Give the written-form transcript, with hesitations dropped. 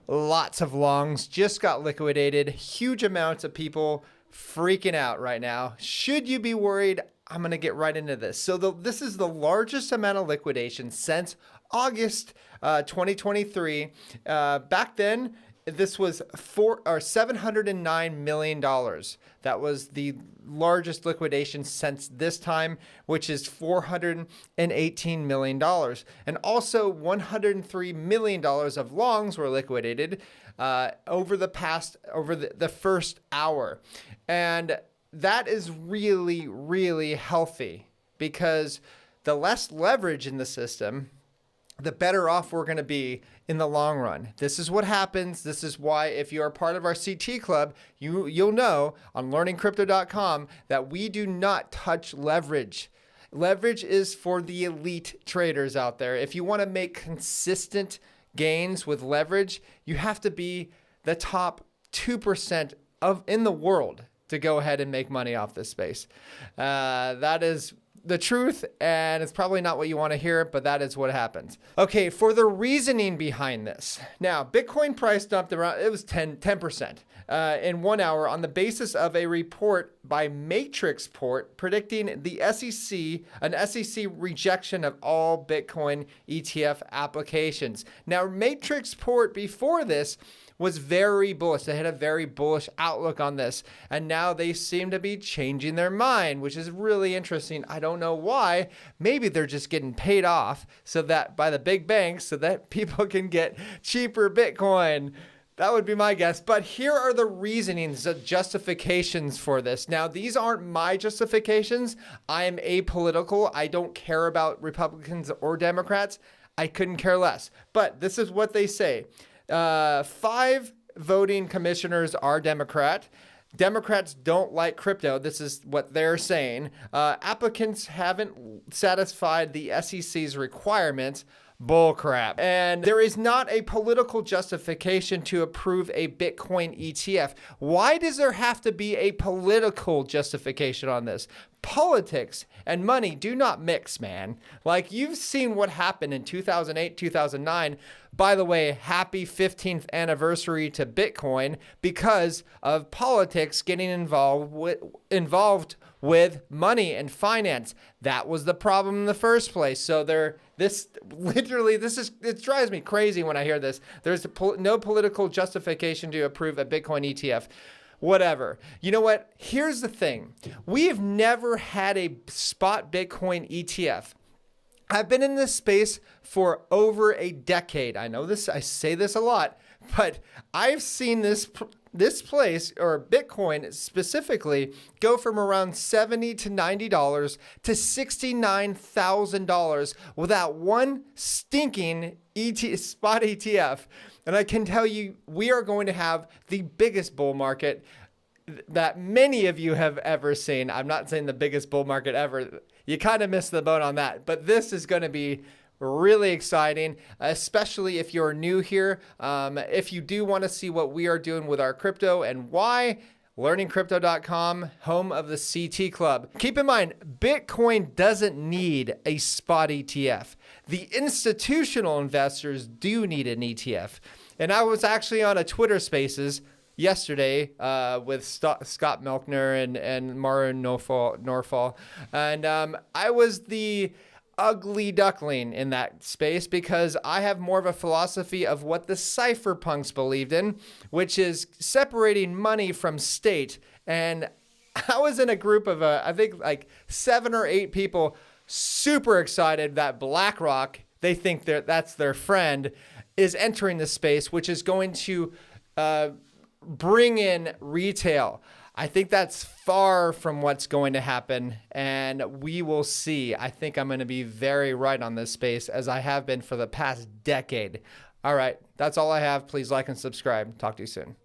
lots of longs just got liquidated. Huge amounts of people freaking out right now. Should you be worried? I'm going to get right into this. So this is the largest amount of liquidation since August 2023. Back then, this was $709 million. That was the largest liquidation since this time, which is $418 million. And also $103 million of longs were liquidated over the first hour. And that is really, really healthy, because the less leverage in the system, the better off we're going to be in the long run. This is what happens. This is why, if you are part of our CT club, you'll know on learningcrypto.com that we do not touch leverage. Leverage is for the elite traders out there. If you want to make consistent gains with leverage, you have to be the top 2% in the world to go ahead and make money off this space. That is the truth, and it's probably not what you want to hear, but that is what happens. Okay, for the reasoning behind this. Now, Bitcoin price dumped around, it was 10% in 1 hour on the basis of a report by Matrixport predicting the an SEC rejection of all Bitcoin ETF applications. Now, Matrixport before this was very bullish. They had a very bullish outlook on this. And now they seem to be changing their mind, which is really interesting. I don't know why. Maybe they're just getting paid off by the big banks so that people can get cheaper Bitcoin. That would be my guess. But here are the reasonings, the justifications for this. Now, these aren't my justifications. I am apolitical. I don't care about Republicans or Democrats. I couldn't care less. But this is what they say. 5 voting commissioners are Democrat. Democrats don't like crypto. This is what they're saying. Applicants haven't satisfied the SEC's requirements. Bullcrap. And there is not a political justification to approve a Bitcoin ETF. Why does there have to be a political justification on this? Politics and money do not mix, man. Like, you've seen what happened in 2008, 2009. By the way, happy 15th anniversary to Bitcoin, because of politics getting involved with money and finance. That was the problem in the first place. So it drives me crazy when I hear this. There's no political justification to approve a Bitcoin ETF. Whatever. You know what? Here's the thing. We've never had a spot Bitcoin ETF. I've been in this space for over a decade. I know this, I say this a lot, but I've seen this place, or Bitcoin specifically, go from around $70 to $90 to $69,000 without one stinking spot ETF. And I can tell you, we are going to have the biggest bull market that many of you have ever seen. I'm not saying the biggest bull market ever. You kind of missed the boat on that, but this is going to be really exciting, especially if you're new here. If you do want to see what we are doing with our crypto and why, learningcrypto.com, home of the CT Club. Keep in mind, Bitcoin doesn't need a spot ETF. The institutional investors do need an ETF. And I was actually on a Twitter Spaces yesterday with Scott Melkner and Mara Norfall. And I was the ugly duckling in that space, because I have more of a philosophy of what the cypherpunks believed in, which is separating money from state. And I was in a group of, I think like 7 or 8 people, super excited that BlackRock, they think that's their friend, is entering the space, which is going to bring in retail. I think that's far from what's going to happen, and we will see. I think I'm going to be very right on this space, as I have been for the past decade. All right, that's all I have. Please like and subscribe. Talk to you soon.